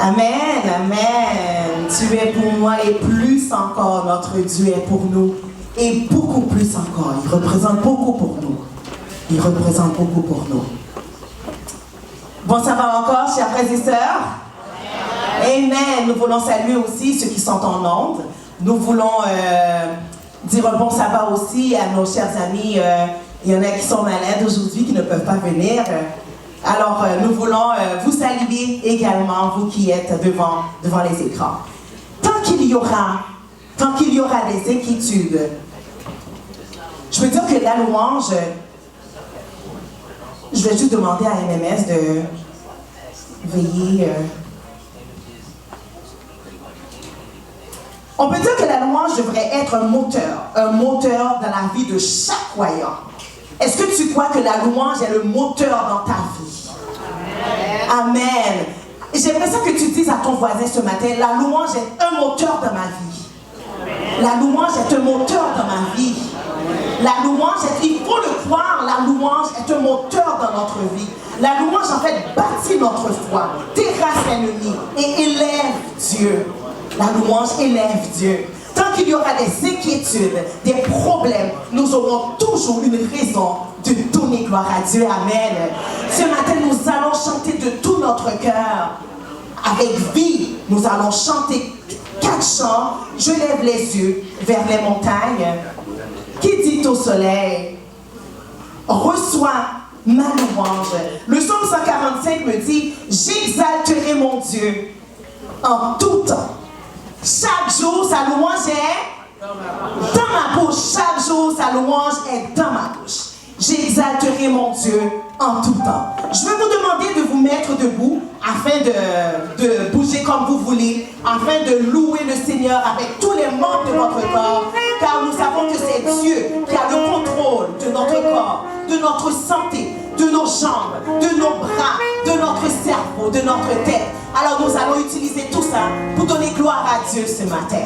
Amen, amen. Tu es pour moi et plus encore, notre Dieu est pour nous. Et beaucoup plus encore. Il représente beaucoup pour nous. Il représente beaucoup pour nous. Bon, ça va encore, chers frères et sœurs? Amen. Nous voulons saluer aussi ceux qui sont en ondes. Nous voulons dire un bon sabbat aussi à nos chers amis. Il y en a qui sont malades aujourd'hui, qui ne peuvent pas venir. Alors, nous voulons vous saluer également, vous qui êtes devant les écrans. Tant qu'il y aura des inquiétudes, Je veux dire que la louange, je vais juste demander à MMS de veiller. On peut dire que la louange devrait être un moteur dans la vie de chaque croyant. Est-ce que tu crois que la louange est le moteur dans ta vie? Amen. J'aimerais ça que tu dises à ton voisin ce matin, la louange est un moteur dans ma vie. La louange est un moteur dans ma vie. La louange, il faut le croire, la louange est un moteur dans notre vie. La louange, en fait, bâtit notre foi, terrasse l'ennemi et élève Dieu. La louange élève Dieu. Tant qu'il y aura des inquiétudes, des problèmes, nous aurons toujours une raison de donner gloire à Dieu. Amen. Ce matin, nous allons chanter de tout notre cœur. Avec vie, nous allons chanter 4 chants. Je lève les yeux vers les montagnes. Qui dit au soleil, reçois ma louange. Le psaume 145 me dit, j'exalterai mon Dieu en tout temps. Chaque jour, sa louange est dans ma bouche. Chaque jour, sa louange est dans ma bouche. J'exalterai mon Dieu en tout temps. Je vais vous demander de vous mettre debout afin de bouger comme vous voulez, afin de louer le Seigneur avec tous les membres de votre corps, car nous savons que c'est Dieu qui a le contrôle de notre corps, de notre santé, de nos jambes, de nos bras, de notre cerveau, de notre tête. Alors nous allons utiliser tout ça pour donner gloire à Dieu ce matin.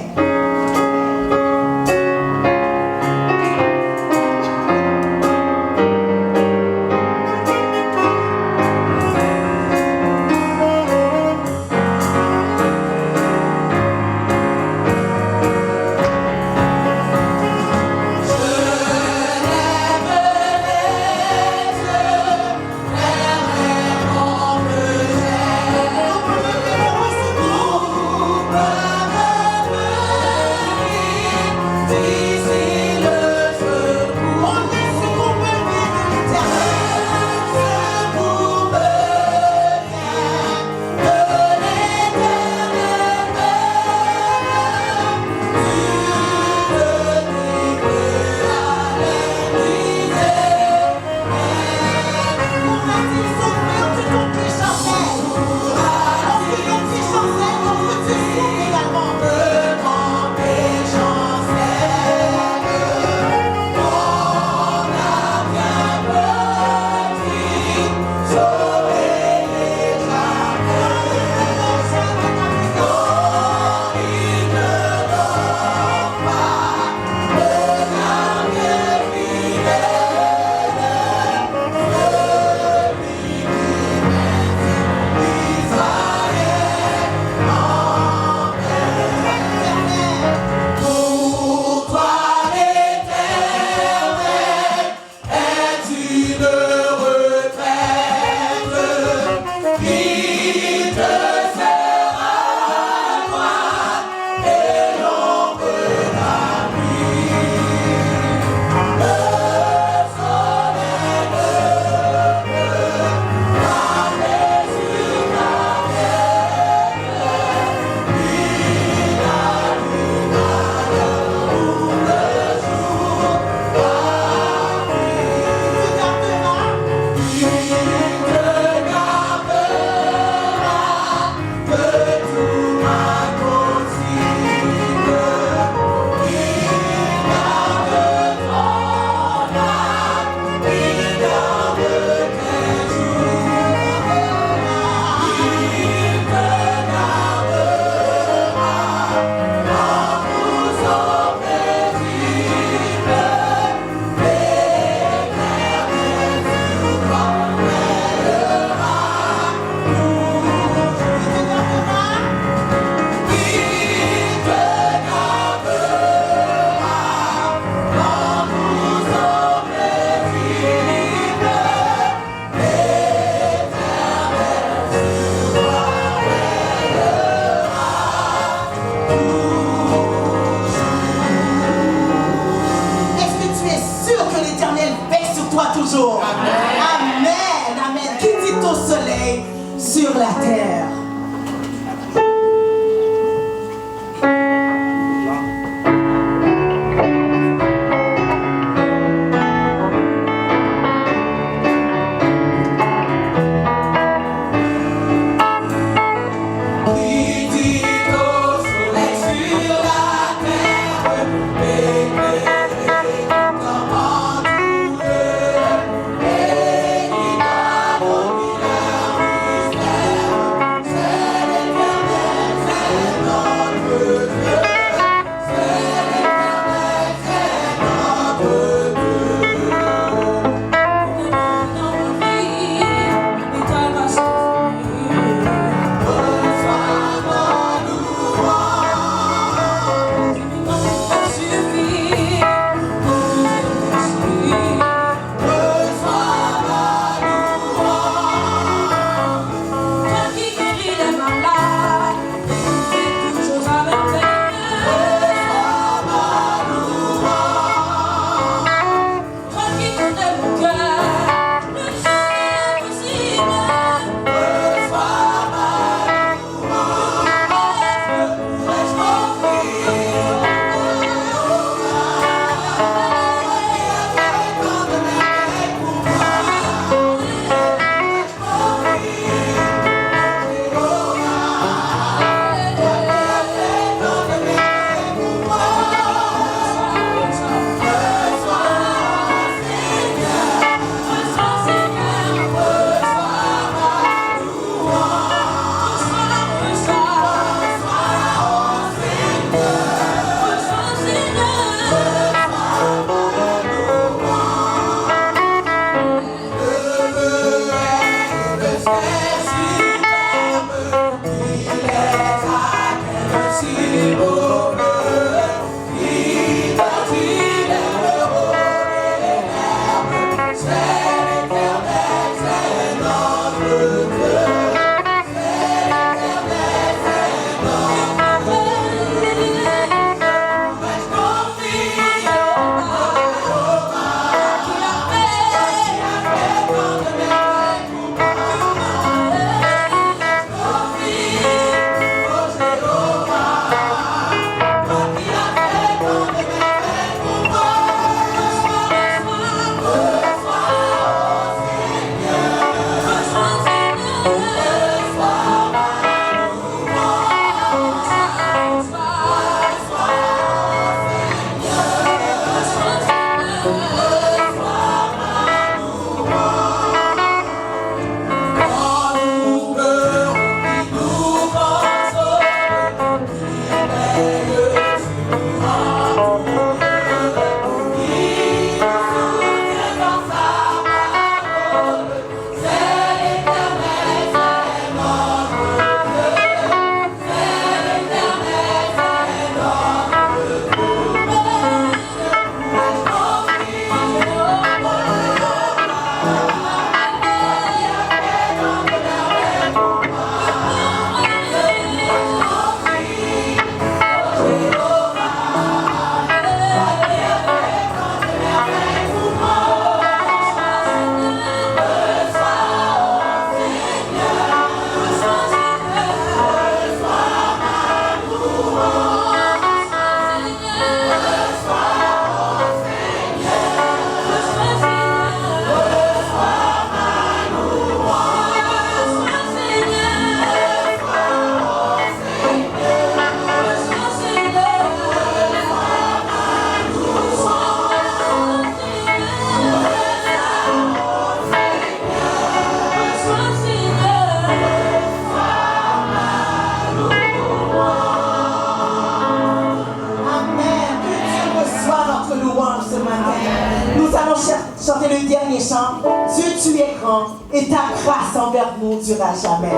Sur la terre. chanter le dernier chant. Dieu, tu es grand et ta grâce envers nous durera jamais.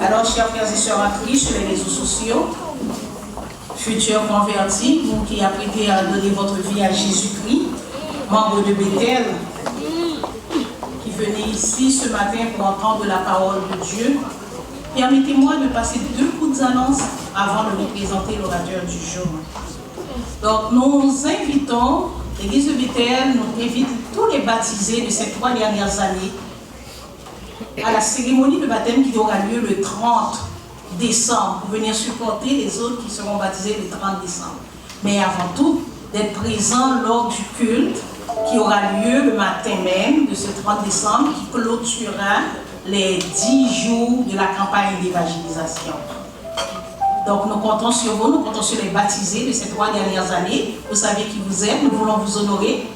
Alors, chers frères et sœurs en Christ sur les réseaux sociaux, futurs convertis, vous qui apprêtez à donner votre vie à Jésus-Christ, membres de Bethel, qui venez ici ce matin pour entendre la parole de Dieu, permettez-moi de passer 2 petites annonces avant de vous présenter l'orateur du jour. Donc, nous invitons, l'Église de Bethel nous invite tous les baptisés de ces 3 dernières années à la cérémonie de baptême qui aura lieu le 30 décembre pour venir supporter les autres qui seront baptisés le 30 décembre. Mais avant tout, d'être présent lors du culte qui aura lieu le matin même de ce 30 décembre qui clôturera les 10 jours de la campagne d'évangélisation. Donc nous comptons sur vous, nous comptons sur les baptisés de ces 3 dernières années. Vous savez qui vous êtes, nous voulons vous honorer.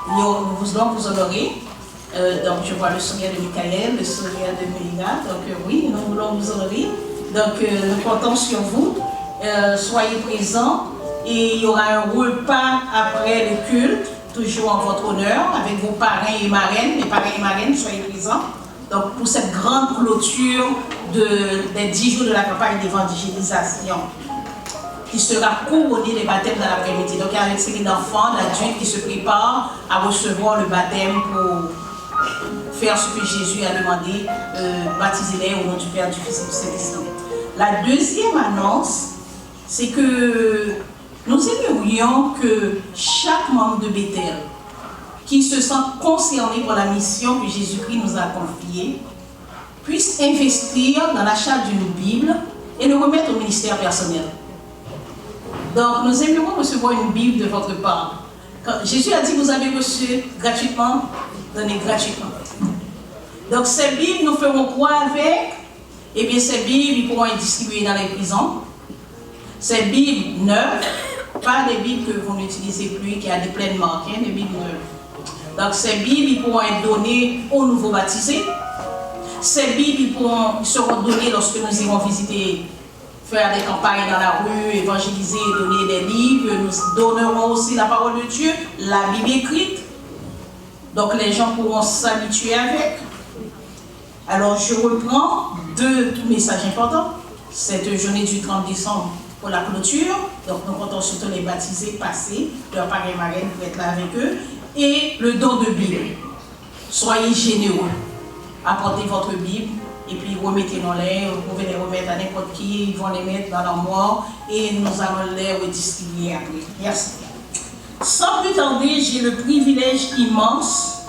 Nous voulons vous honorer. Donc je vois le sourire de Michael, le sourire de Mélina. Donc oui, nous voulons vous honorer. Donc nous comptons sur vous. Soyez présents. Et il y aura un repas après le culte, toujours en votre honneur, avec vos parrains et marraines. Les parrains et marraines, soyez présents. Donc pour cette grande clôture des 10 jours de la campagne d'évangélisation, qui sera couronnée des baptêmes dans l'après-midi. Donc il y a une série d'enfants, d'adultes qui se préparent à recevoir le baptême pour faire ce que Jésus a demandé, baptiser-les au nom du Père, du Fils et du Saint-Esprit. La deuxième annonce, c'est que nous aimerions que chaque membre de Bethel qui se sent concerné par la mission que Jésus-Christ nous a confiée puisse investir dans l'achat d'une Bible et le remettre au ministère personnel. Donc, nous aimerions recevoir une Bible de votre part. Quand Jésus a dit que vous avez reçu gratuitement, donnez gratuitement. Donc, ces Bibles, nous ferons quoi avec? Eh bien, ces Bibles, ils pourront être distribuées dans les prisons. Ces Bibles neuves, pas des Bibles que vous n'utilisez plus, qui a des pleines marques, hein, des Bibles neuves. Donc, ces Bibles, ils pourront être données aux nouveaux baptisés. Ces Bibles, ils seront données lorsque nous irons visiter, faire des campagnes dans la rue, évangéliser, donner des livres. Nous donnerons aussi la parole de Dieu, la Bible écrite. Donc, les gens pourront s'habituer avec. Alors, je reprends 2 messages importants. Cette journée du 30 décembre pour la clôture. Donc, nous comptons surtout les baptisés passés, leurs parents et marraines pour être là avec eux. Et le don de Bible. Soyez généreux. Apportez votre Bible et puis remettez-nous-les. Vous pouvez les remettre à n'importe qui. Ils vont les mettre dans l'armoire et nous allons les redistribuer après. Merci. Sans plus tarder, j'ai le privilège immense,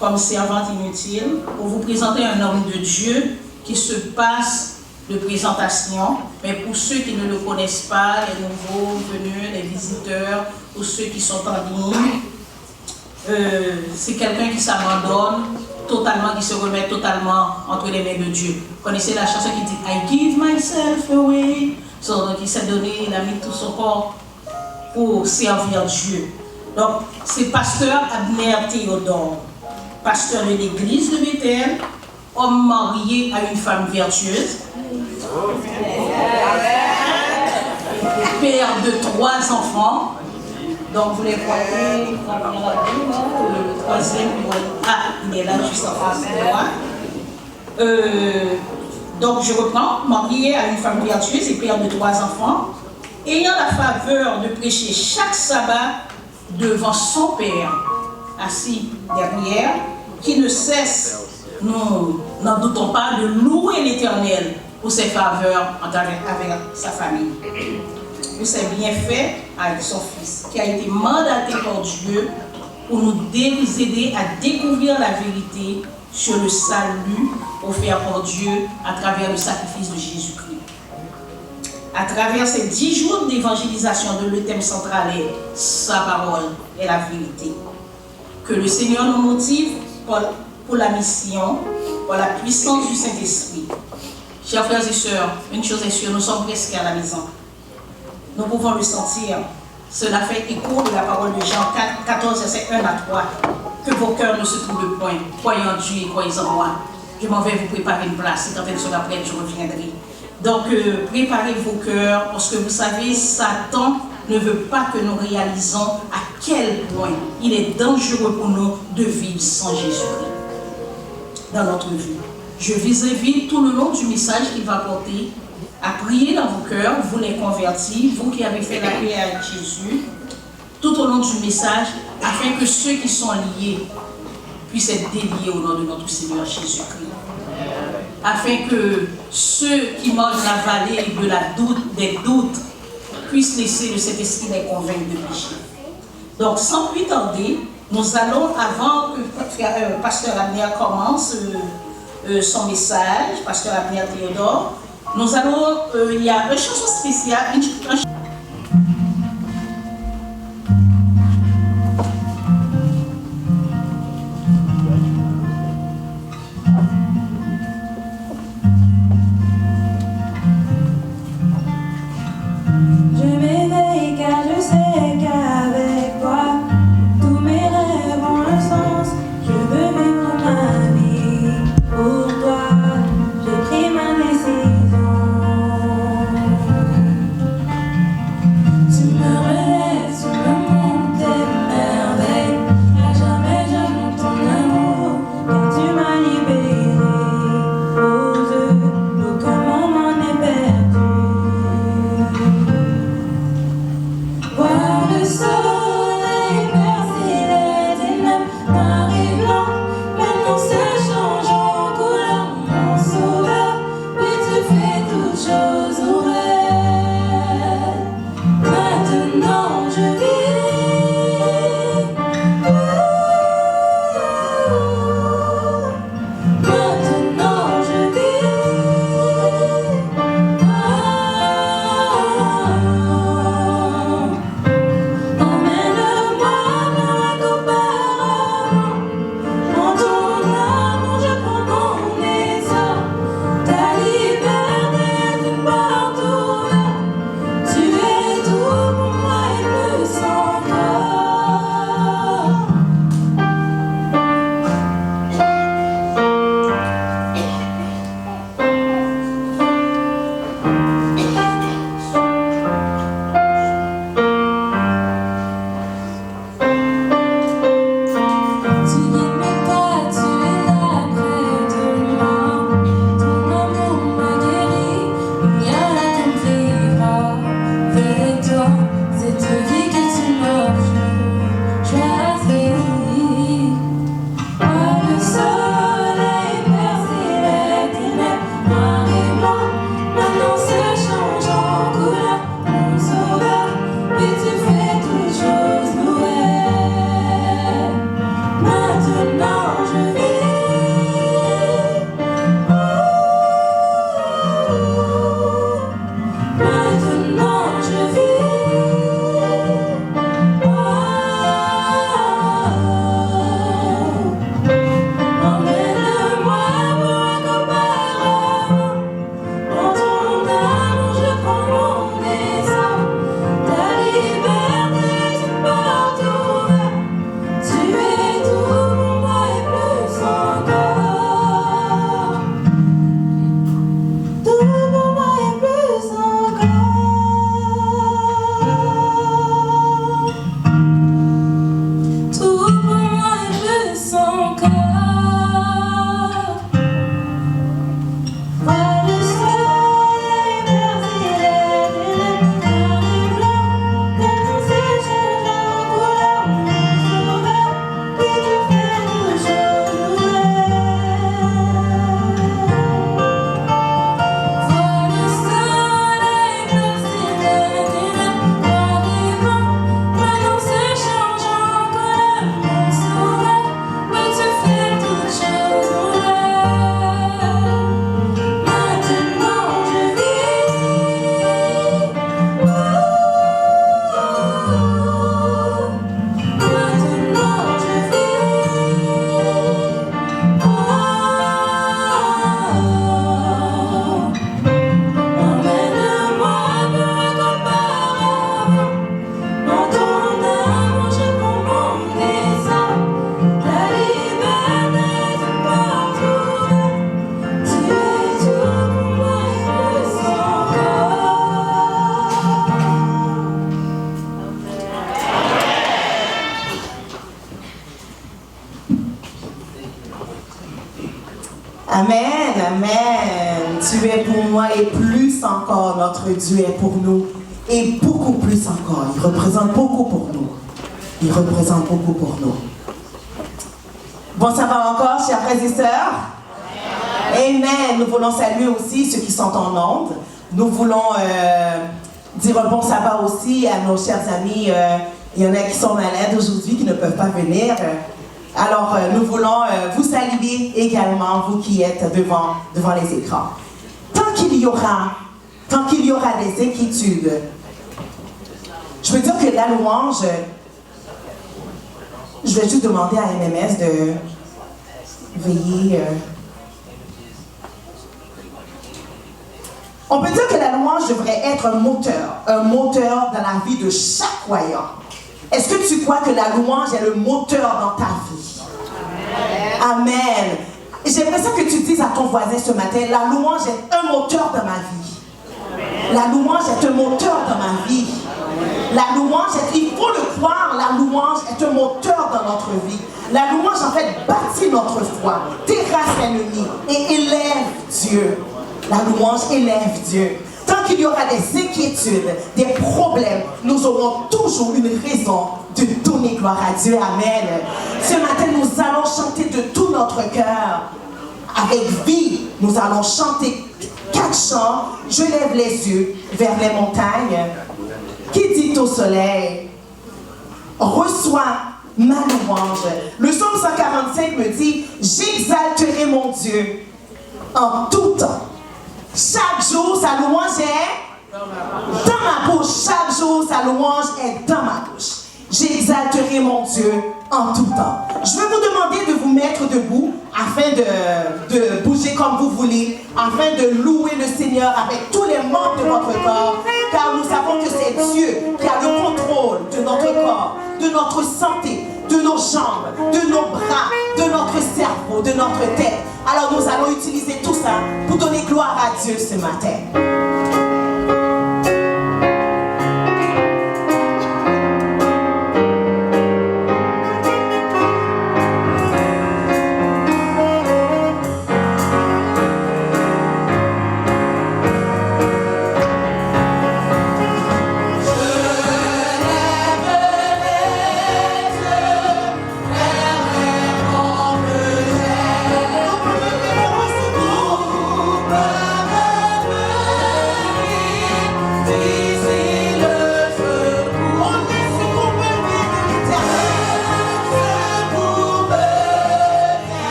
comme servante inutile, pour vous présenter un homme de Dieu qui se passe de présentation, mais pour ceux qui ne le connaissent pas, les nouveaux venus, les visiteurs, ou ceux qui sont en ligne, c'est quelqu'un qui s'abandonne totalement, qui se remet totalement entre les mains de Dieu. Vous connaissez la chanson qui dit « I give myself away ». Donc il s'est donné, il a mis tout son corps pour servir Dieu. Donc c'est pasteur Abner Théodore, pasteur de l'église de Bethel, homme marié à une femme vertueuse, père de 3 enfants. Donc vous les voyez, le troisième, il est là juste en face de moi. Donc je reprends, marié à une femme vertueuse et père de 3 enfants, ayant la faveur de prêcher chaque sabbat devant son père, assis derrière, qui ne cesse, nous n'en doutons pas, de louer l'Éternel pour ses faveurs avec sa famille. Pour ses bienfaits avec son fils, qui a été mandaté par Dieu pour nous aider à découvrir la vérité sur le salut offert par Dieu à travers le sacrifice de Jésus-Christ. À travers ces 10 jours d'évangélisation, le thème central est sa parole et la vérité. Que le Seigneur nous motive pour la mission, pour la puissance du Saint-Esprit. Chers frères et sœurs, une chose est sûre, nous sommes presque à la maison. Nous pouvons le sentir. Cela fait écho de la parole de Jean 14, verset 1 à 3. Que vos cœurs ne se troublent point. Croyez en Dieu et croyez en moi. Je m'en vais vous préparer une place. Et quand elle sera prête, je reviendrai. Donc, préparez vos cœurs, parce que vous savez, Satan ne veut pas que nous réalisons à quel point il est dangereux pour nous de vivre sans Jésus-Christ dans notre vie. Je vous invite tout le long du message qu'il va porter à prier dans vos cœurs, vous les convertis, vous qui avez fait la paix avec Jésus, tout au long du message, afin que ceux qui sont liés puissent être déliés au nom de notre Seigneur Jésus-Christ. Afin que ceux qui mangent la vallée des doutes puissent laisser le Saint-Esprit les convaincre de péché. Donc, sans plus tarder, nous allons, avant que Pasteur Abner commence son message, pasteur Abner Théodore. Nous allons, il y a une chanson spéciale, Amen, amen. Tu es pour moi et plus encore, notre Dieu est pour nous. Et beaucoup plus encore. Il représente beaucoup pour nous. Il représente beaucoup pour nous. Bon, ça va encore, chers frères et sœurs? Amen. Nous voulons saluer aussi ceux qui sont en ondes. Nous voulons dire un bon sabbat aussi à nos chers amis. Il y en a qui sont malades aujourd'hui, qui ne peuvent pas venir. Alors, nous voulons vous saluer également, vous qui êtes devant les écrans. Tant qu'il y aura des inquiétudes, je veux dire que la louange, je vais juste demander à MMS de veiller. On peut dire que la louange devrait être un moteur dans la vie de chaque croyant. Est-ce que tu crois que la louange est le moteur dans ta vie? Amen. J'aimerais ça que tu dises à ton voisin ce matin, la louange est un moteur dans ma vie. La louange est un moteur dans ma vie. La louange, il faut le croire, la louange est un moteur dans notre vie. La louange, en fait, bâtit notre foi, terrasse l'ennemi et élève Dieu. La louange élève Dieu. Tant qu'il y aura des inquiétudes, des problèmes, nous aurons toujours une raison de donner gloire à Dieu. Amen. Ce matin, nous allons chanter de tout notre cœur. Avec vie, nous allons chanter 4 chants. Je lève les yeux vers les montagnes. Qui dit au soleil, reçois ma louange. Le psaume 145 me dit, j'exalterai mon Dieu en tout temps. Chaque jour, sa louange est dans ma bouche. Chaque jour, sa louange est dans ma bouche. J'exalterai mon Dieu en tout temps. Je vais vous demander de vous mettre debout afin de bouger comme vous voulez, afin de louer le Seigneur avec tous les membres de votre corps, car nous savons que c'est Dieu qui a le contrôle de notre corps, de notre santé, de nos jambes, de nos bras, de notre cerveau, de notre tête. Alors nous allons utiliser tout ça pour donner gloire à Dieu ce matin.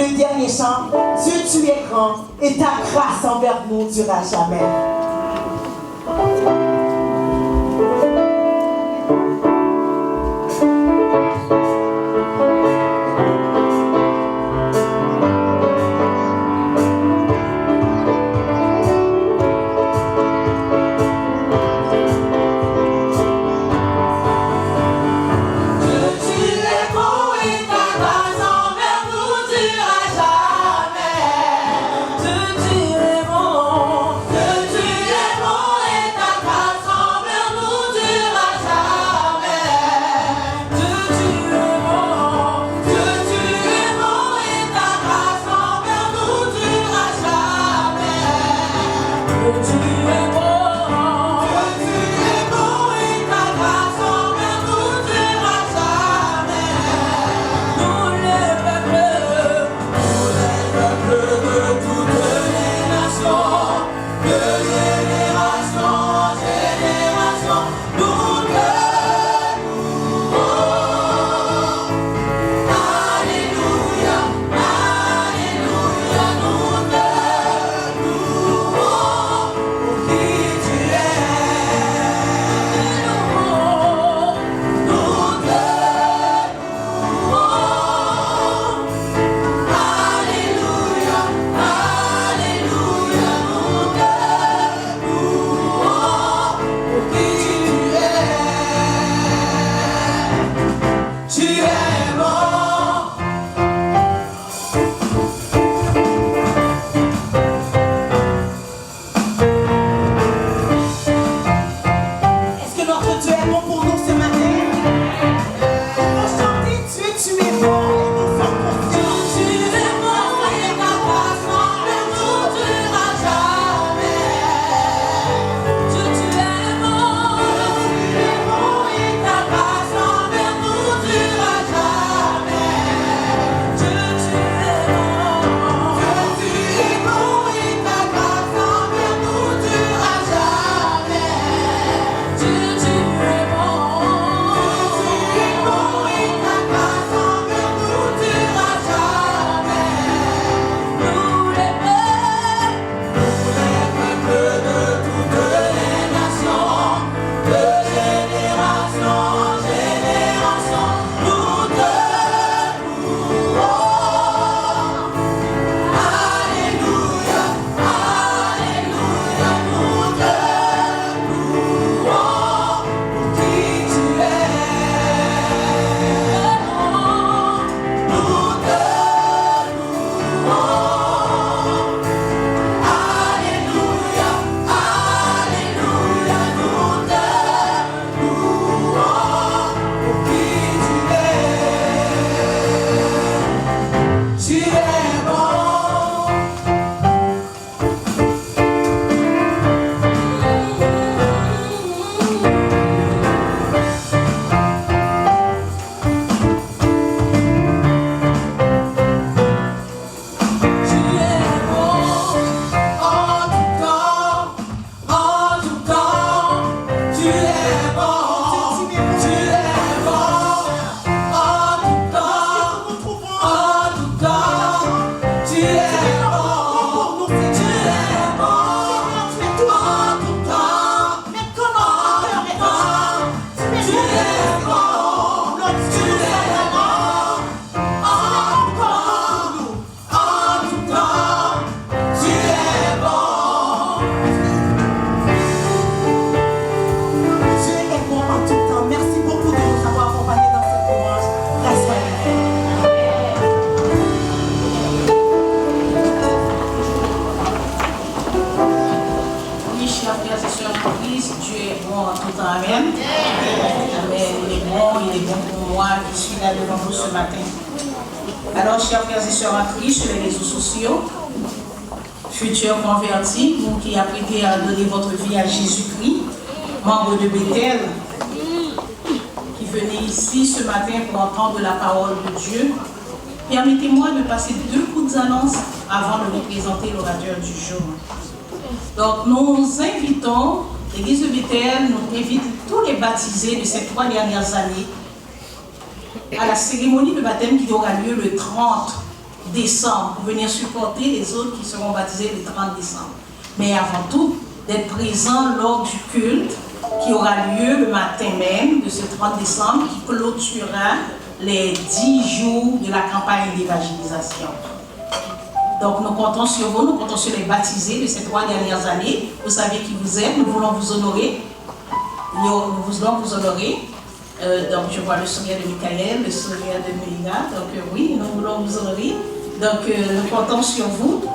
le dernier chant. Dieu, tu es grand et ta grâce envers nous ne durera jamais. devant vous ce matin. Alors, chers frères et sœurs en Christ sur les réseaux sociaux, futurs convertis, vous qui apprêtez à donner votre vie à Jésus-Christ, membres de Bethel, qui venez ici ce matin pour entendre la parole de Dieu, permettez-moi de passer 2 coups d'annonce avant de vous présenter l'orateur du jour. Donc, nous invitons, l'Église de Bethel nous invite tous les baptisés de ces 3 dernières années à la cérémonie de baptême qui aura lieu le 30 décembre pour venir supporter les autres qui seront baptisés le 30 décembre. Mais avant tout, d'être présent lors du culte qui aura lieu le matin même de ce 30 décembre, qui clôturera les 10 jours de la campagne d'évangélisation. Donc nous comptons sur vous, nous comptons sur les baptisés de ces 3 dernières années. Vous savez qui vous êtes, nous voulons vous honorer. Nous voulons vous honorer. Donc je vois le sourire de Michael, le sourire de Mélina. Donc oui, nous voulons vous honorer. Donc nous comptons sur vous.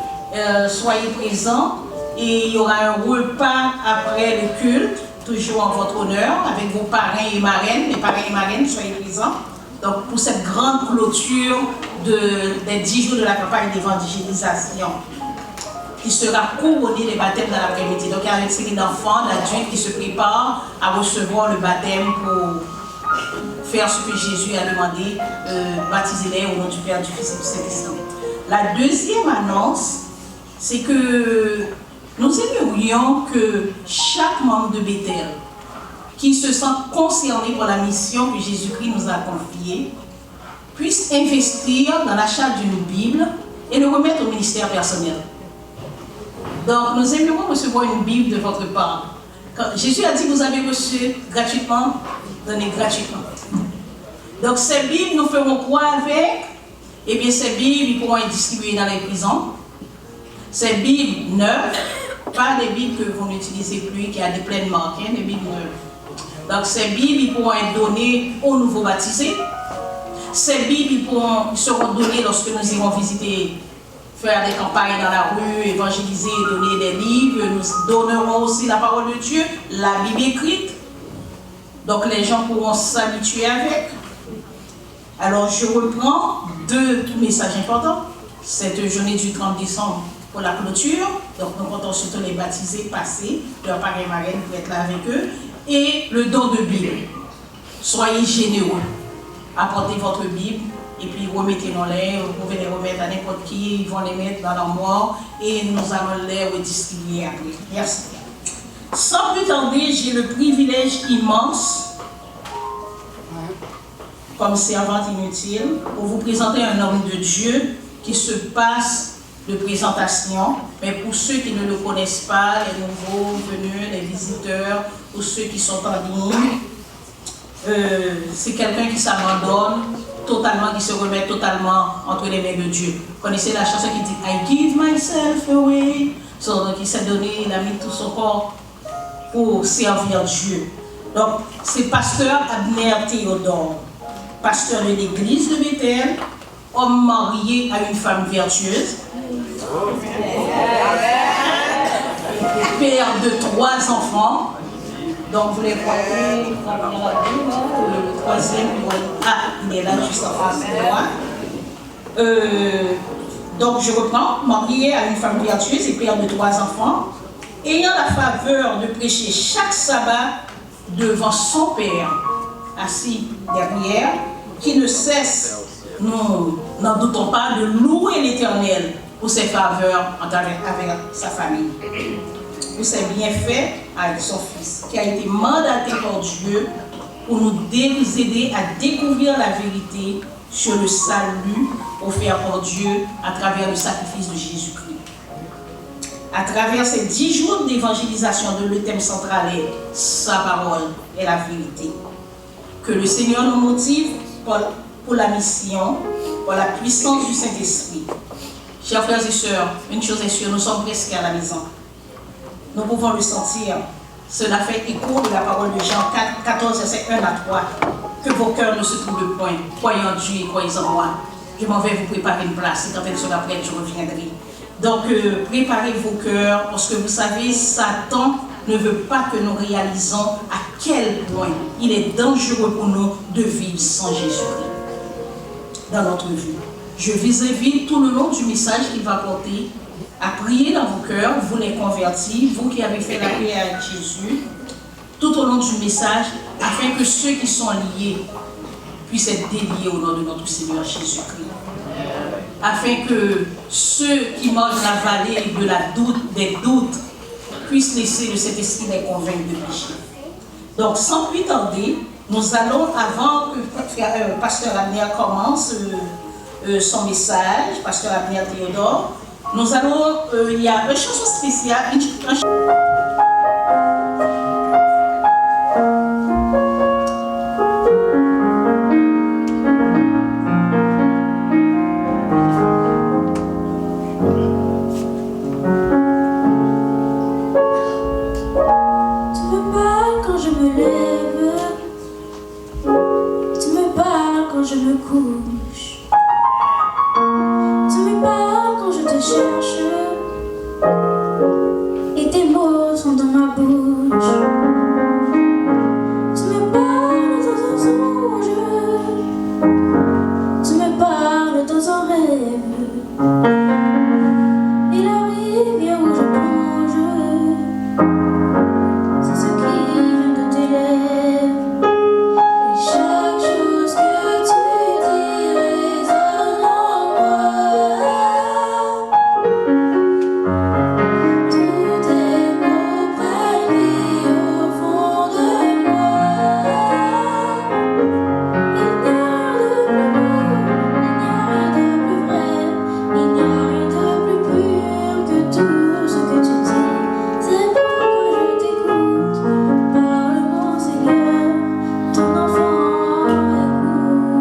Soyez présents. Et il y aura un repas après le culte, toujours en votre honneur, avec vos parrains et marraines. Les parrains et marraines, soyez présents. Donc pour cette grande clôture des 10 jours de la campagne d'évangélisation, qui sera couronnée des baptêmes dans l'après-midi. Donc il y a une série d'enfants, d'adultes qui se préparent à recevoir le baptême pour faire ce que Jésus a demandé, baptisez-les au nom du Père, du Fils et du Saint-Esprit. La deuxième annonce, c'est que nous aimerions que chaque membre de Bethel qui se sent concerné par la mission que Jésus-Christ nous a confiée puisse investir dans l'achat d'une Bible et le remettre au ministère personnel. Donc nous aimerions recevoir une Bible de votre part. Quand Jésus a dit que vous avez reçu gratuitement, donnez gratuitement. Donc ces Bibles, nous ferons quoi avec? Eh bien ces Bibles, ils pourront être distribuées dans les prisons. Ces Bibles neuves, pas des Bibles que vous n'utilisez plus, qui a des pleines marques, des Bibles neuves. Donc ces Bibles, ils pourront être données aux nouveaux baptisés. Ces Bibles, ils seront données lorsque nous irons visiter, faire des campagnes dans la rue, évangéliser, donner des livres. Nous donnerons aussi la parole de Dieu, la Bible écrite. Donc les gens pourront s'habituer avec. Alors je reprends 2 messages importants. Cette journée du 30 décembre pour la clôture. Donc nous comptons surtout les baptisés passés, leurs parrains et marraines pour être là avec eux. Et le don de Bible. Soyez généreux. Apportez votre Bible et puis remettez-les. Vous pouvez les remettre à n'importe qui. Ils vont les mettre dans l'armoire et nous allons les redistribuer après. Merci. Sans plus tarder, j'ai le privilège immense, comme servante inutile, pour vous présenter un homme de Dieu qui se passe de présentation, mais pour ceux qui ne le connaissent pas, les nouveaux venus, les visiteurs, ou ceux qui sont en ligne, c'est quelqu'un qui s'abandonne totalement, qui se remet totalement entre les mains de Dieu. Vous connaissez la chanson qui dit « I give myself away ». Donc il s'est donné, il a mis tout son corps pour servir Dieu. Donc c'est pasteur Abner Théodore, pasteur de l'église de Bethel, homme marié à une femme vertueuse, père de 3 enfants. Donc vous les voyez, le troisième, il est là juste en face de moi. Donc je reprends, marié à une femme vertueuse et père de 3 enfants, ayant la faveur de prêcher chaque sabbat devant son père, assis derrière, qui ne cesse, nous n'en doutons pas, de louer l'Éternel pour ses faveurs avec sa famille, pour ses bienfaits avec son fils, qui a été mandaté par Dieu pour nous aider à découvrir la vérité sur le salut offert par Dieu à travers le sacrifice de Jésus-Christ. À travers ces 10 jours d'évangélisation, le thème central est sa parole et la vérité. Que le Seigneur nous motive pour la mission, pour la puissance du Saint-Esprit. Chers frères et sœurs, une chose est sûre, nous sommes presque à la maison. Nous pouvons le sentir. Cela fait écho de la parole de Jean 14, verset 1 à 3. Que vos cœurs ne se troublent point. Croyez en Dieu et croyez en moi. Je m'en vais vous préparer une place et quand elle sera prête, je reviendrai. Donc, préparez vos cœurs parce que vous savez, Satan ne veut pas que nous réalisons à quel point il est dangereux pour nous de vivre sans Jésus-Christ dans notre vie. Je vous invite tout le long du message qu'il va porter à prier dans vos cœurs, vous les convertis, vous qui avez fait la prière avec Jésus, tout au long du message, afin que ceux qui sont liés puissent être déliés au nom de notre Seigneur Jésus-Christ. Afin que ceux qui mangent la vallée des doutes puissent laisser le Saint-Esprit les convaincre de péché. Donc, sans plus tarder, nous allons, avant que Pasteur Abner commence son message, Pasteur Abner Théodore. Nous allons, il y a une chanson spéciale, je me couche. Tu me parles quand je te cherche. Et tes mots sont dans ma bouche. Tu me parles dans un songe. Tu me parles dans un rêve. Et la rivière où je plonge, c'est ce qui vient de tes lèvres. Et chaque chose que tu dis résonne en moi. Tous tes mots prennent vie au fond de moi. Il n'y a rien de plus beau, il n'y a rien de plus vrai, il n'y a rien de plus pur que tout ce que tu dis. C'est pourquoi je t'écoute. Parle-moi, Seigneur, ton enfant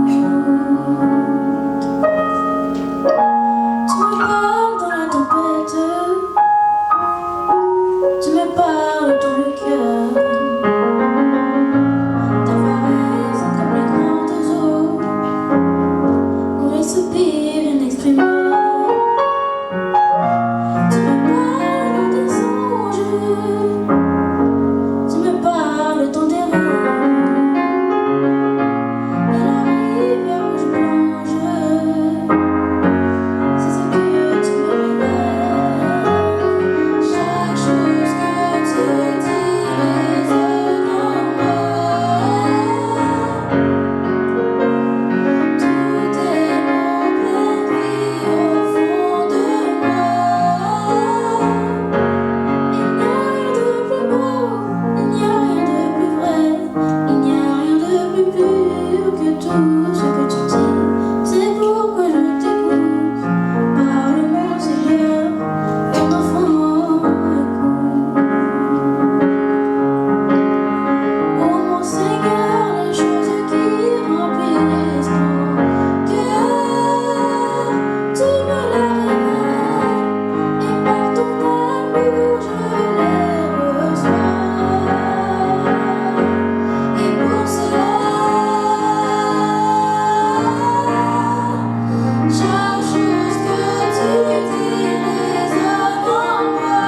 écoute. Tu me parles dans la tempête, tu me parles dans le cœur. Ta voix résonne comme les grandes eaux, où les soupirs inexprimables. Tu me parles dans des songes, tu me parles dans des rêves. Et la rivière où je plonge, c'est ce que tu me révèles. Chaque chose que tu dis résonne en moi. Tous tes mots prennent vie au fond de moi. Il n'y a rien de plus beau, il n'y a rien de plus vrai, il n'y a rien de plus pur que tout ce que tu dis. C'est pourquoi je t'écoute. Parle-moi, Seigneur, ton enfant écoute. Oh mon Seigneur, les choses qui remplissent mon cœur, tu me les révèles, et par ton amour je les reçois. Et pour cela, chaque chose que tu dis résonne en moi.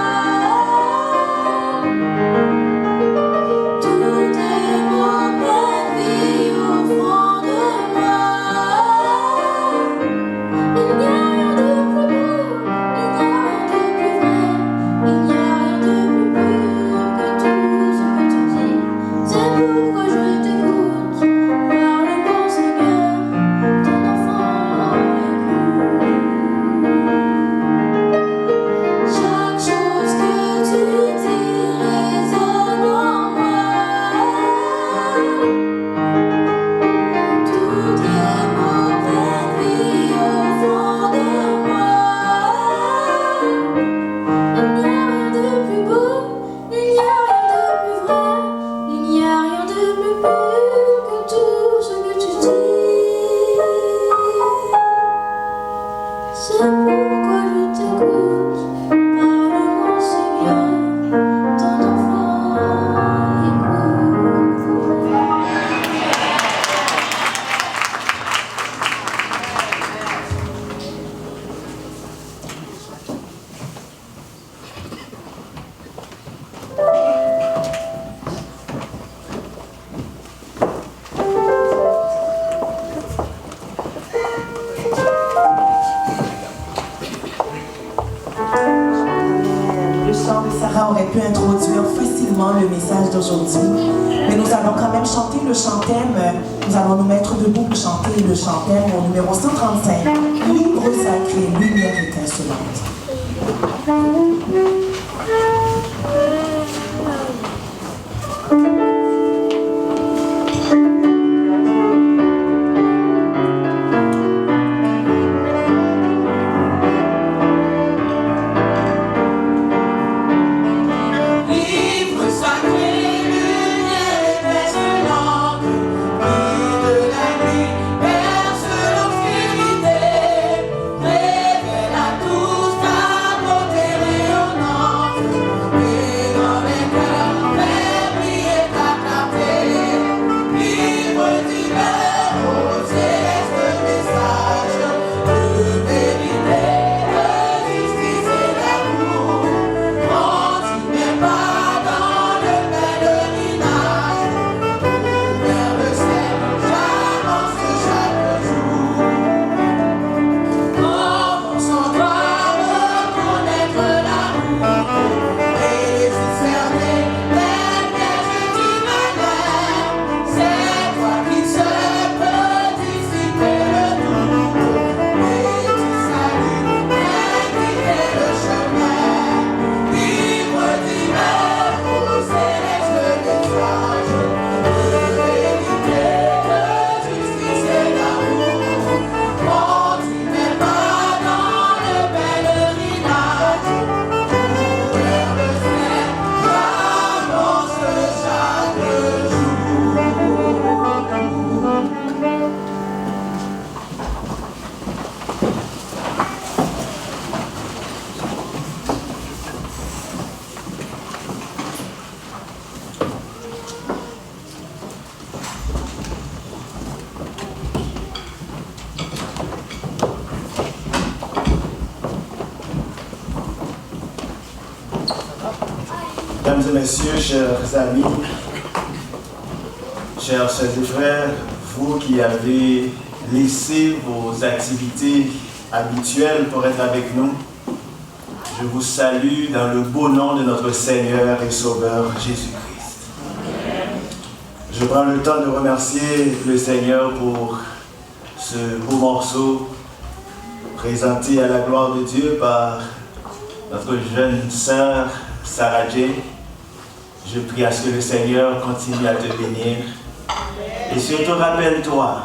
Tous tes mots prennent vie au fond de moi. Il n'y a rien de plus beau, il n'y a rien de plus vrai, il n'y a rien de plus pur que tout ce que tu dis. C'est pourquoi je t'écoute. Parle-moi, Seigneur, ton enfant écoute. Chaque chose que tu dis résonne en moi. Tous tes mots prennent vie au fond de moi. Il n'y a rien de plus beau, il n'y a rien de plus vrai, il n'y a rien de plus pur que tout ce que tu dis. C'est pourquoi je t'écoute. Parle-moi, Seigneur, ton enfant écoute. Le chant de Sarah aurait pu introduire facilement le message d'aujourd'hui, mais nous allons quand même chanter le chant-thème. Nous allons nous mettre debout pour chanter le chant-thème au numéro 135, Livre sacré, lumière étincelante. et messieurs, chers amis, chers sœurs et frères, vous qui avez laissé vos activités habituelles pour être avec nous, je vous salue dans le beau nom de notre Seigneur et Sauveur Jésus-Christ. Je prends le temps de remercier le Seigneur pour ce beau morceau présenté à la gloire de Dieu par notre jeune sœur Sarah J. Je prie à ce que le Seigneur continue à te bénir. Et surtout, rappelle-toi,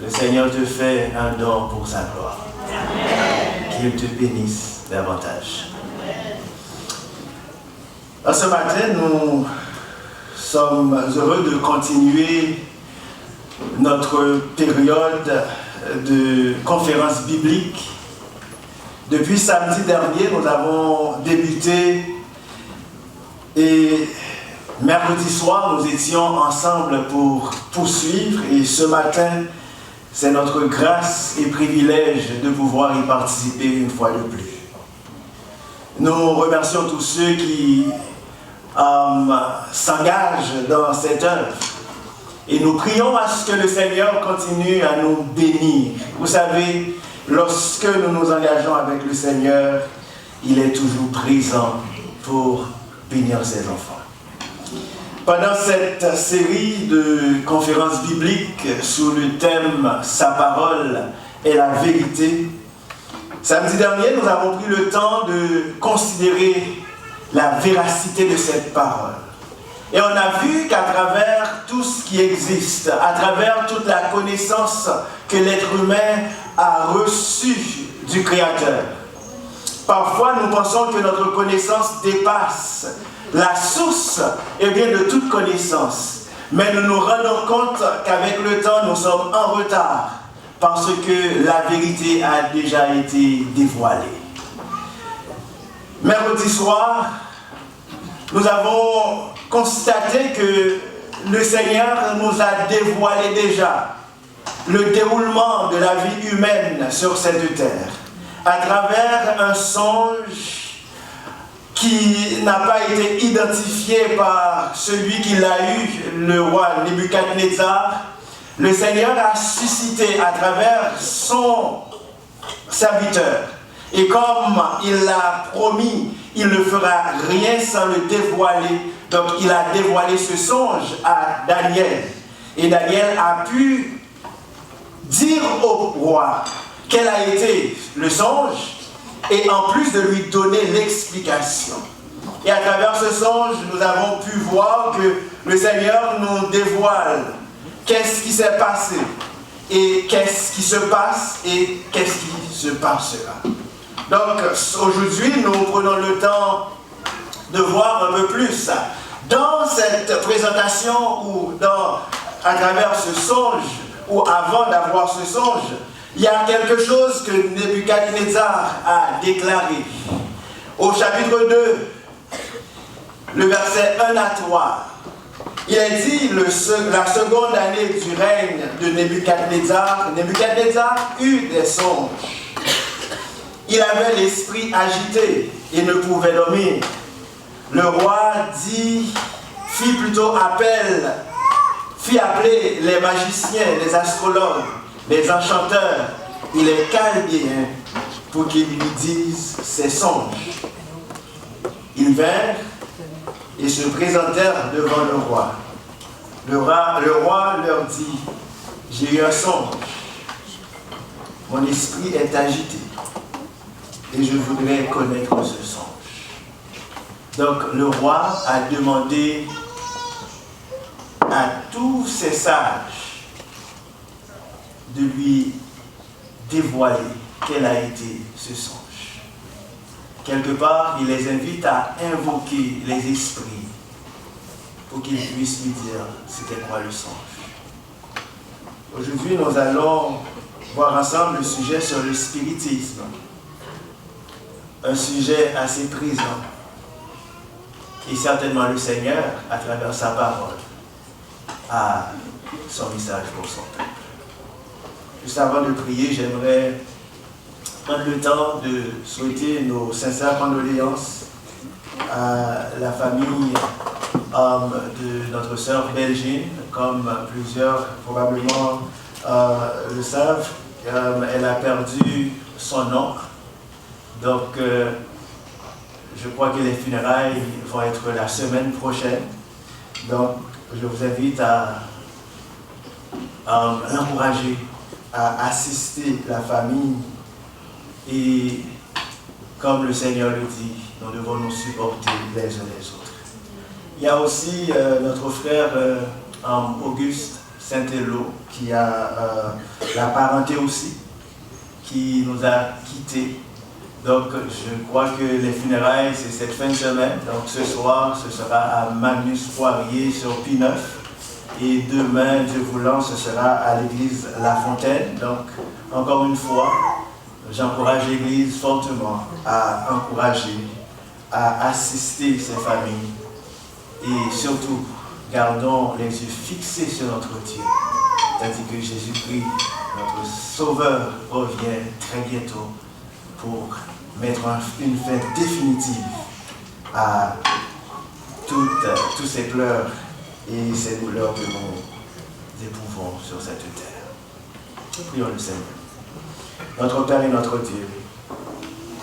le Seigneur te fait un don pour sa gloire. Qu'il te bénisse davantage. Ce matin, nous sommes heureux de continuer notre période de conférence biblique. Depuis samedi dernier, nous avons débuté et mercredi soir, nous étions ensemble pour poursuivre et ce matin, c'est notre grâce et privilège de pouvoir y participer une fois de plus. Nous remercions tous ceux qui s'engagent dans cette œuvre et nous prions à ce que le Seigneur continue à nous bénir. Vous savez, lorsque nous nous engageons avec le Seigneur, il est toujours présent pour bénir ses enfants. Pendant cette série de conférences bibliques sous le thème « Sa parole est la vérité », samedi dernier, nous avons pris le temps de considérer la véracité de cette parole. Et on a vu qu'à travers tout ce qui existe, à travers toute la connaissance que l'être humain a reçue du Créateur, parfois nous pensons que notre connaissance dépasse la source de toute connaissance. Mais nous nous rendons compte qu'avec le temps, nous sommes en retard parce que la vérité a déjà été dévoilée. Mercredi soir, nous avons constaté que le Seigneur nous a dévoilé déjà le déroulement de la vie humaine sur cette terre à travers un songe qui n'a pas été identifié par celui qui l'a eu, le roi Nebuchadnezzar. Le Seigneur a suscité à travers son serviteur. Et comme il l'a promis, il ne fera rien sans le dévoiler. Donc il a dévoilé ce songe à Daniel. Et Daniel a pu dire au roi quel a été le songe et en plus de lui donner l'explication. Et à travers ce songe, nous avons pu voir que le Seigneur nous dévoile qu'est-ce qui s'est passé et qu'est-ce qui se passe et qu'est-ce qui se passera. Donc aujourd'hui, nous prenons le temps de voir un peu plus dans cette présentation ou à travers ce songe ou avant d'avoir ce songe, il y a quelque chose que Nebuchadnezzar a déclaré. Au chapitre 2, le verset 1 à 3, il est dit, la seconde année du règne de Nebuchadnezzar, Nebuchadnezzar eut des songes. Il avait l'esprit agité et ne pouvait dormir. Le roi fit appeler les magiciens, les astrologues, les enchanteurs et les chaldéens pour qu'ils lui disent ses songes. Ils vinrent et se présentèrent devant le roi. Le roi leur dit, j'ai eu un songe. Mon esprit est agité et je voudrais connaître ce songe. Donc le roi a demandé à tous ses sages de lui dévoiler quel a été ce songe. Quelque part, il les invite à invoquer les esprits pour qu'ils puissent lui dire c'était quoi le songe. Aujourd'hui, nous allons voir ensemble le sujet sur le spiritisme. Un sujet assez présent. Et certainement le Seigneur, à travers sa parole, a son message pour son peuple. Juste avant de prier, j'aimerais prendre le temps de souhaiter nos sincères condoléances à la famille de notre sœur Belgine, comme plusieurs probablement le savent. Elle a perdu son oncle. Donc, je crois que les funérailles vont être la semaine prochaine. Donc, je vous invite à l'encourager, à assister la famille. Et comme le Seigneur le dit, nous devons nous supporter les uns les autres. Il y a aussi notre frère Auguste Saint-Élo, qui a la parenté aussi, qui nous a quittés. Donc, je crois que les funérailles, c'est cette fin de semaine. Donc, ce soir, ce sera à Magnus Poirier sur P9. Et demain, Dieu voulant, ce sera à l'église La Fontaine. Donc, encore une fois, j'encourage l'église fortement à encourager, à assister ces familles. Et surtout, gardons les yeux fixés sur notre Dieu, tandis que Jésus-Christ, notre Sauveur, revient très bientôt pour mettre une fin définitive à tous ces pleurs et ces douleurs que nous éprouvons sur cette terre. Prions le Seigneur. Notre Père et notre Dieu,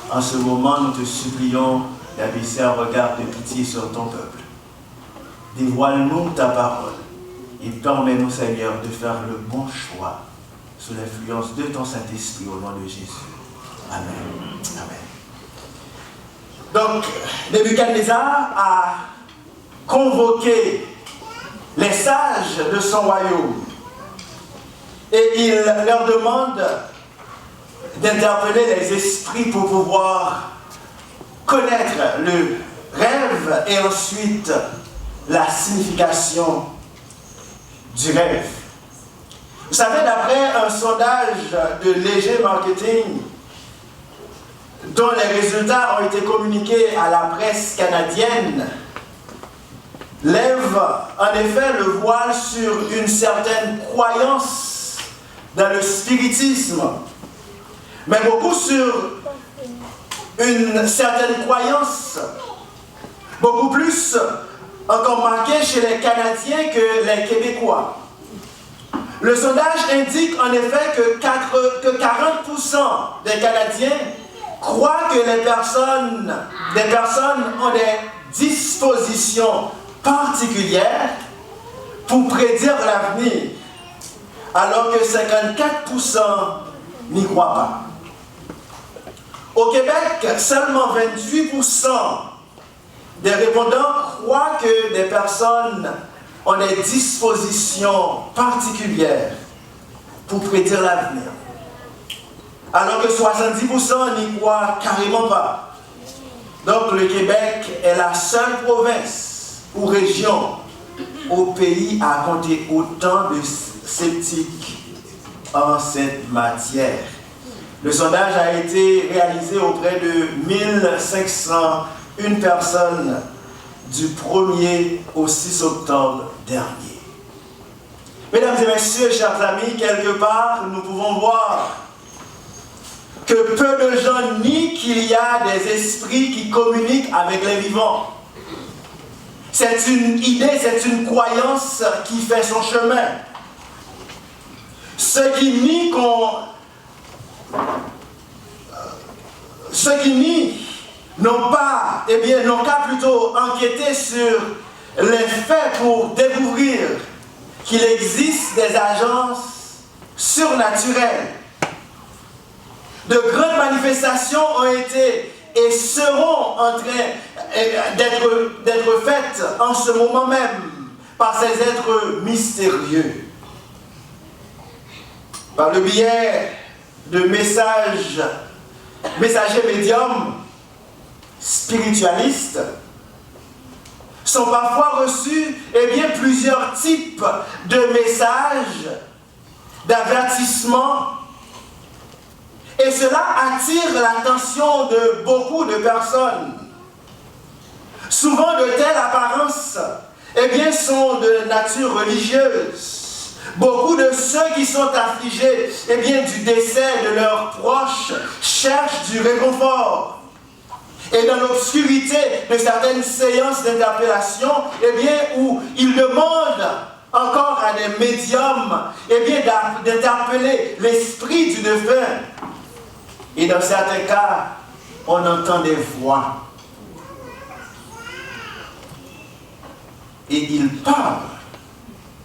en ce moment, nous te supplions d'abaisser un regard de pitié sur ton peuple. Dévoile-nous ta parole et permets-nous, Seigneur, de faire le bon choix sous l'influence de ton Saint-Esprit au nom de Jésus. Amen. Amen. Donc, Nebuchadnezzar a convoqué les sages de son royaume et il leur demande d'interpeller les esprits pour pouvoir connaître le rêve et ensuite la signification du rêve. Vous savez, d'après un sondage de Léger Marketing, dont les résultats ont été communiqués à la presse canadienne, lève en effet le voile sur une certaine croyance dans le spiritisme, mais beaucoup sur une certaine croyance, beaucoup plus encore marquée chez les Canadiens que les Québécois. Le sondage indique en effet que 40% des Canadiens croient que des personnes ont des dispositions particulières pour prédire l'avenir, alors que 54% n'y croient pas. Au Québec, seulement 28% des répondants croient que des personnes ont des dispositions particulières pour prédire l'avenir, alors que 70% n'y croient carrément pas. Donc le Québec est la seule province ou région au pays à compter autant de sceptiques en cette matière. Le sondage a été réalisé auprès de 1501 personnes du 1er au 6 octobre dernier. Mesdames et messieurs, chers amis, quelque part, nous pouvons voir que peu de gens nient qu'il y a des esprits qui communiquent avec les vivants. C'est une idée, c'est une croyance qui fait son chemin. Ceux qui nient n'ont qu'à plutôt enquêter sur les faits pour découvrir qu'il existe des agences surnaturelles. De grandes manifestations ont été et seront en train d'être faites en ce moment même par ces êtres mystérieux. Par le biais de messagers médiums spiritualistes, sont parfois reçus plusieurs types de messages, d'avertissements, et cela attire l'attention de beaucoup de personnes. Souvent de telles apparences sont de nature religieuse. Beaucoup de ceux qui sont affligés du décès de leurs proches cherchent du réconfort. et dans l'obscurité de certaines séances d'interpellation, eh bien, où il demande encore à des médiums, eh bien, d'interpeller l'esprit du défunt. Et dans certains cas, on entend des voix. Et il parle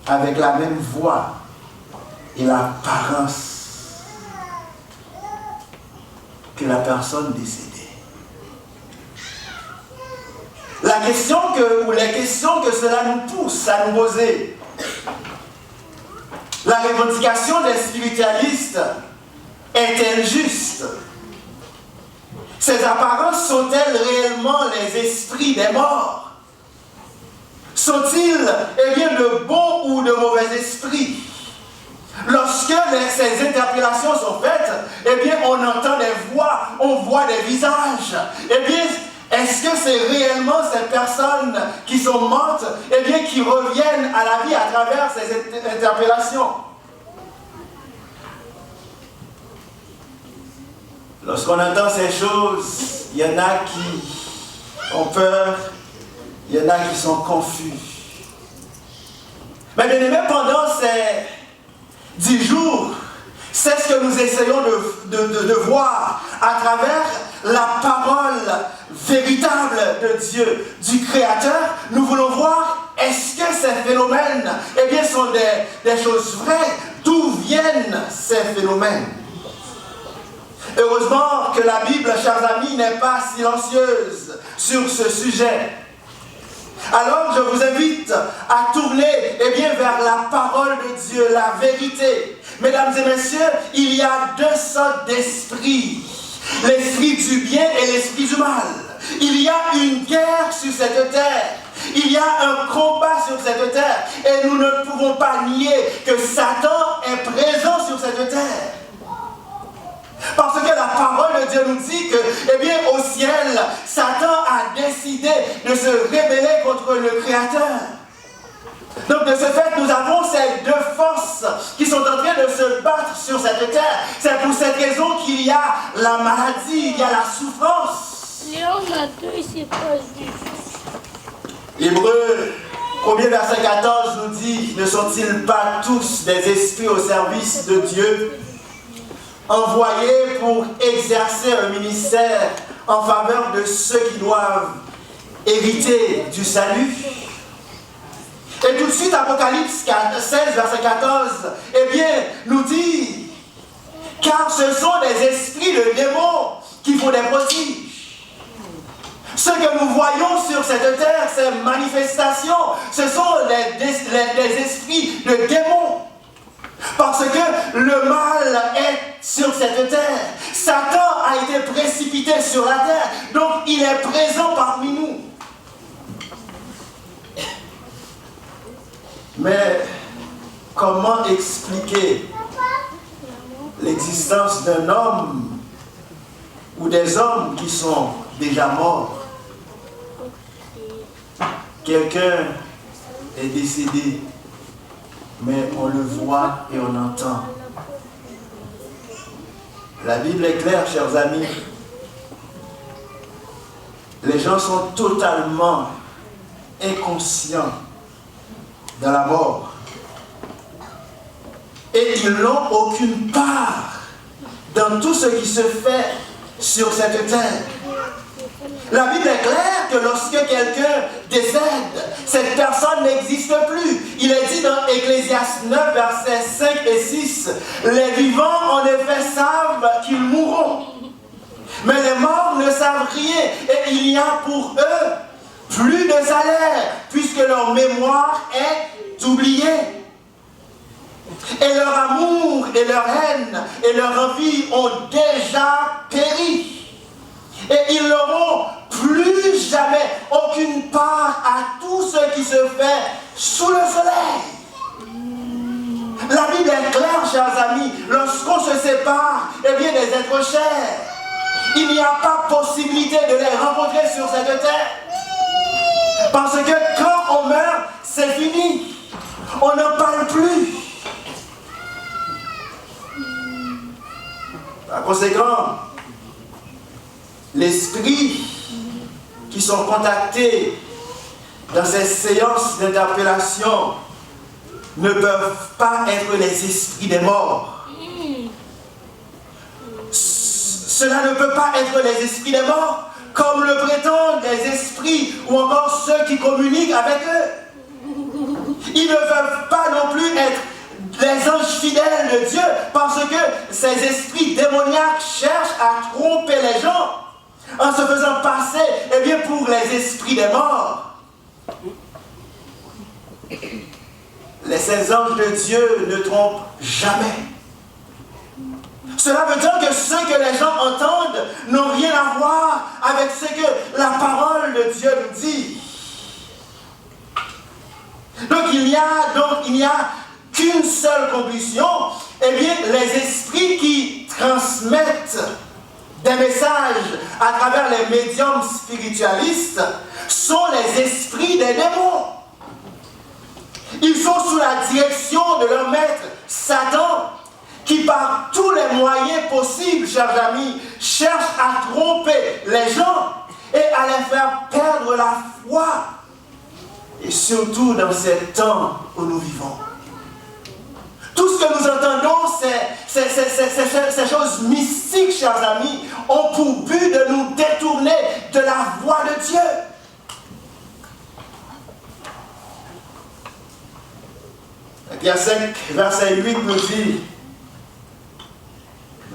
avec la même voix et l'apparence que la personne décédée. Les questions que cela nous pousse à nous poser. La revendication des spiritualistes est-elle juste? Ces apparences sont-elles réellement les esprits des morts? Sont-ils, eh bien, de bons ou de mauvais esprits? Lorsque ces interpellations sont faites, eh bien, on entend des voix, on voit des visages. Eh bien, est-ce que c'est réellement ces personnes qui sont mortes, eh bien, qui reviennent à la vie à travers ces interpellations? Lorsqu'on entend ces choses, il y en a qui ont peur, il y en a qui sont confus. Mais bien aimé, pendant ces 10 jours, c'est ce que nous essayons de voir à travers la parole véritable de Dieu, du Créateur. Nous voulons voir, est-ce que ces phénomènes, eh bien, sont des choses vraies? D'où viennent ces phénomènes? Heureusement que la Bible, chers amis, n'est pas silencieuse sur ce sujet. Alors je vous invite à tourner, eh bien, vers la parole de Dieu, la vérité. Mesdames et messieurs, il y a 2 sortes d'esprits. L'esprit du bien et l'esprit du mal. Il y a une guerre sur cette terre. Il y a un combat sur cette terre. Et nous ne pouvons pas nier que Satan est présent sur cette terre. Parce que la parole de Dieu nous dit que, eh bien, au ciel, Satan a décidé de se rebeller contre le Créateur. Donc, de ce fait, nous avons ces 2 forces qui sont en train de se battre sur cette terre. C'est pour cette raison qu'il y a la maladie, il y a la souffrance. Léon a 2, c'est pas juste. Hébreux, 1er verset 14 nous dit, ne sont-ils pas tous des esprits au service de Dieu, envoyés pour exercer un ministère en faveur de ceux qui doivent hériter du salut? Et tout de suite, Apocalypse 16, verset 14, eh bien, nous dit, car ce sont des esprits de démons qui font des prodiges. Ce que nous voyons sur cette terre, ces manifestations, ce sont des esprits de démons. Parce que le mal est sur cette terre. Satan a été précipité sur la terre. Donc il est présent parmi nous. Mais comment expliquer l'existence d'un homme ou des hommes qui sont déjà morts? Quelqu'un est décédé, mais on le voit et on entend. La Bible est claire, chers amis. Les gens sont totalement inconscients de la mort. Et ils n'ont aucune part dans tout ce qui se fait sur cette terre. La Bible est claire que lorsque quelqu'un décède, cette personne n'existe plus. Il est dit dans Ecclésiaste 9, versets 5 et 6, les vivants en effet savent qu'ils mourront, mais les morts ne savent rien, et il y a pour eux plus de salaire, puisque leur mémoire est oubliée. Et leur amour et leur haine et leur envie ont déjà péri. Et ils n'auront plus jamais aucune part à tout ce qui se fait sous le soleil. La Bible est claire, chers amis, lorsqu'on se sépare, eh bien, des êtres chers, il n'y a pas possibilité de les rencontrer sur cette terre. Parce que quand on meurt, c'est fini. On ne parle plus. Par conséquent, l'esprit qui sont contactés dans ces séances d'interpellation ne peuvent pas être les esprits des morts. Cela ne peut pas être les esprits des morts, comme le prétendent les esprits ou encore ceux qui communiquent avec eux. Ils ne peuvent pas non plus être les anges fidèles de Dieu, parce que ces esprits démoniaques cherchent à tromper les gens en se faisant passer pour les esprits des morts. Ces anges de Dieu ne trompent jamais. Cela veut dire que ce que les gens entendent n'ont rien à voir avec ce que la parole de Dieu nous dit. Donc il n'y a qu'une seule conclusion, les esprits qui transmettent des messages à travers les médiums spiritualistes sont les esprits des démons. Ils sont sous la direction de leur maître, Satan, qui par tous les moyens possibles, chers amis, cherche à tromper les gens et à les faire perdre la foi. Et surtout dans ces temps où nous vivons. Tout ce que nous entendons, ces choses mystiques, chers amis, ont pour but de nous détourner de la voie de Dieu. Ephésiens 5, verset 8 nous dit,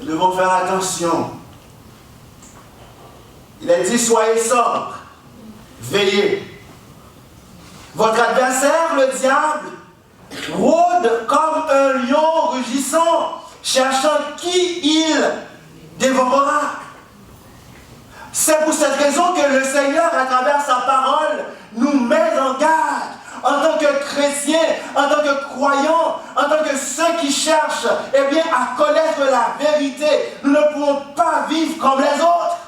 nous devons faire attention. Il a dit, soyez sobres, veillez. Votre adversaire, le diable, rôde comme un lion rugissant, cherchant qui il dévorera. C'est pour cette raison que le Seigneur, à travers sa parole, nous met en garde. En tant que chrétiens, en tant que croyants, en tant que ceux qui cherchent à connaître la vérité, nous ne pouvons pas vivre comme les autres.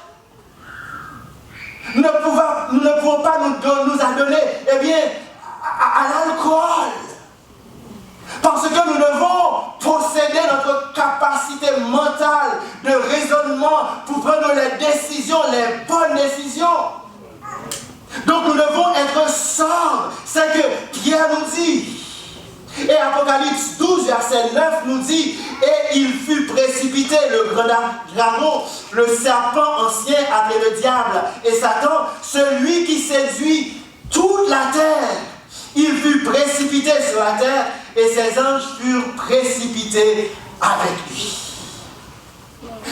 Nous ne pouvons pas nous adonner à l'alcool. Parce que nous devons posséder notre capacité mentale de raisonnement pour prendre les décisions, les bonnes décisions. Donc nous devons être sobres. C'est que Pierre nous dit. Et Apocalypse 12, verset 9 nous dit, et il fut précipité, le grand dragon, le serpent ancien appelé le diable et Satan, celui qui séduit toute la terre. Il fut précipité sur la terre et ses anges furent précipités avec lui.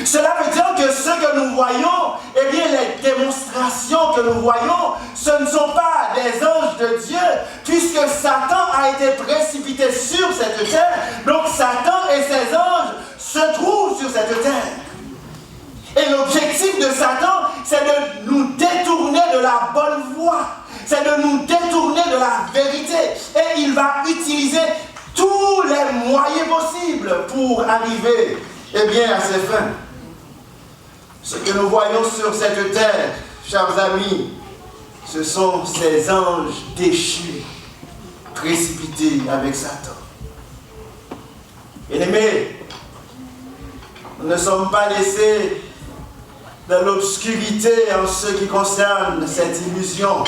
Cela veut dire que ce que nous voyons, les démonstrations que nous voyons, ce ne sont pas des anges de Dieu, puisque Satan a été précipité sur cette terre, donc Satan et ses anges se trouvent sur cette terre. Et l'objectif de Satan, c'est de nous détourner de la bonne voie, c'est de nous détourner de la vérité, et il va utiliser tous les moyens possibles pour arriver à ses fins. Ce que nous voyons sur cette terre, chers amis, ce sont ces anges déchus, précipités avec Satan. Bien-aimés, nous ne sommes pas laissés dans l'obscurité en ce qui concerne cette illusion.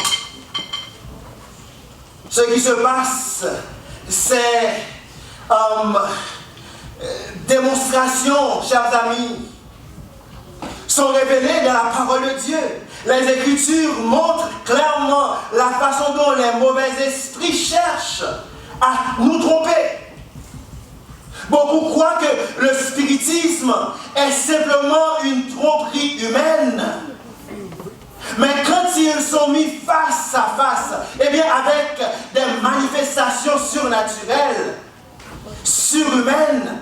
Ce qui se passe, c'est démonstrations, chers amis, sont révélées dans la parole de Dieu. Les Écritures montrent clairement la façon dont les mauvais esprits cherchent à nous tromper. Beaucoup croient que le spiritisme est simplement une tromperie humaine. Mais quand ils sont mis face à face, avec des manifestations surnaturelles, surhumaines,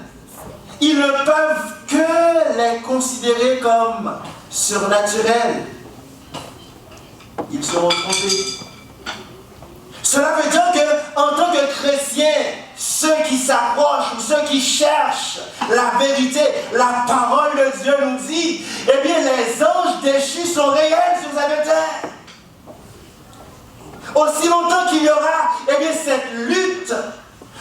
ils ne peuvent que les considérer comme surnaturels. Ils seront trompés. Cela veut dire qu'en tant que chrétiens, ceux qui s'approchent ou ceux qui cherchent la vérité, la parole de Dieu nous dit, les anges déchus sont réels sur cette terre. Aussi longtemps qu'il y aura cette lutte,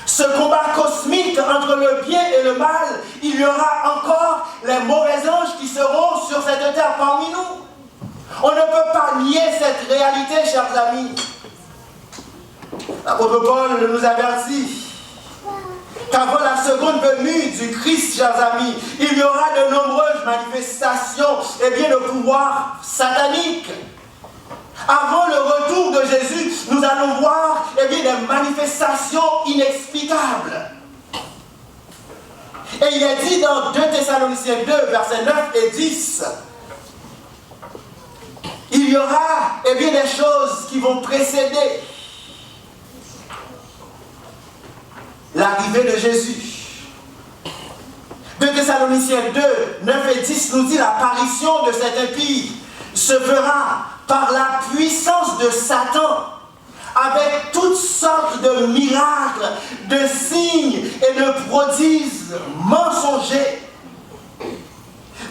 ce combat cosmique entre le bien et le mal, il y aura encore les mauvais anges qui seront sur cette terre parmi nous. On ne peut pas nier cette réalité, chers amis. L'apôtre Paul nous avertit qu'avant la seconde venue du Christ, chers amis, il y aura de nombreuses manifestations de pouvoir satanique. Avant le retour de Jésus, nous allons voir des manifestations inexplicables. Et il est dit dans 2 Thessaloniciens 2, versets 9 et 10, il y aura des choses qui vont précéder l'arrivée de Jésus. 2 Thessaloniciens 2, 9 et 10 nous dit l'apparition de cet impie se fera par la puissance de Satan, avec toutes sortes de miracles, de signes et de prodiges mensongers.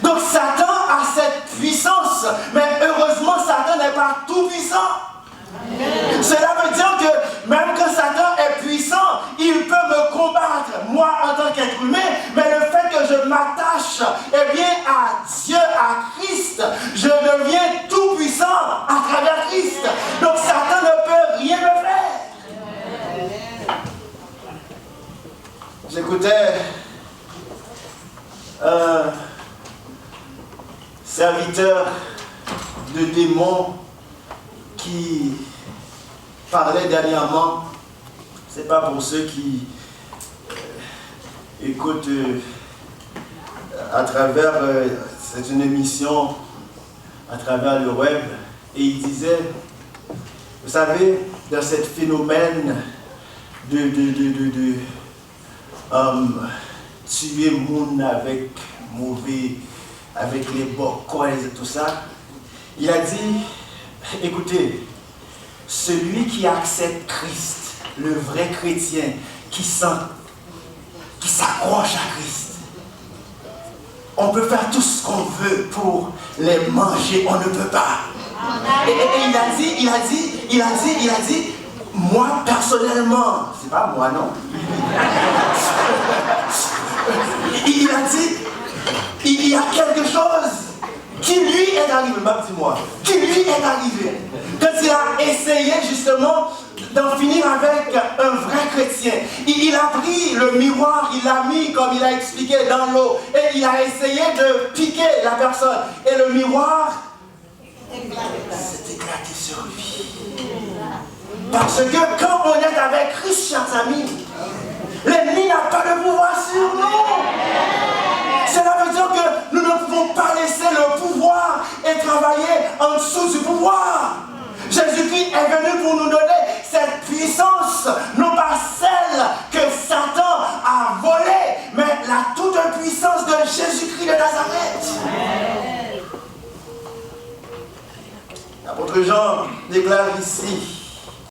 Donc Satan a cette puissance, mais heureusement Satan n'est pas tout puissant. Cela veut dire que même quand Satan est puissant, il peut me combattre, moi en tant qu'être humain, mais le fait que je m'attache à Dieu, à Christ, je deviens tout puissant à travers Christ. Donc Satan ne peut rien me faire. J'écoutais un serviteur de démons qui parlait dernièrement, c'est pas pour ceux qui écoutent à travers, c'est une émission à travers le web, et il disait, vous savez, dans ce phénomène de tuer monde avec mauvais, avec les bocois et tout ça, il a dit, écoutez, celui qui accepte Christ, le vrai chrétien, qui s'accroche à Christ, on peut faire tout ce qu'on veut pour les manger, on ne peut pas. Et il a dit, moi personnellement, c'est pas moi non. Il a dit, il y a quelque chose qui lui est arrivé, dis-moi, qui lui est arrivé. Quand il a essayé justement d'en finir avec un vrai chrétien, il a pris le miroir, il l'a mis comme il a expliqué dans l'eau, et il a essayé de piquer la personne. Et le miroir s'est éclaté sur lui. Parce que quand on est avec Christ, chers amis, l'ennemi n'a pas de pouvoir sur nous. Cela veut dire que nous ne pouvons pas laisser le pouvoir et travailler en dessous du pouvoir. Jésus-Christ est venu pour nous donner cette puissance, non pas celle que Satan a volée, mais la toute-puissance de Jésus-Christ de Nazareth. L'apôtre Jean déclare ici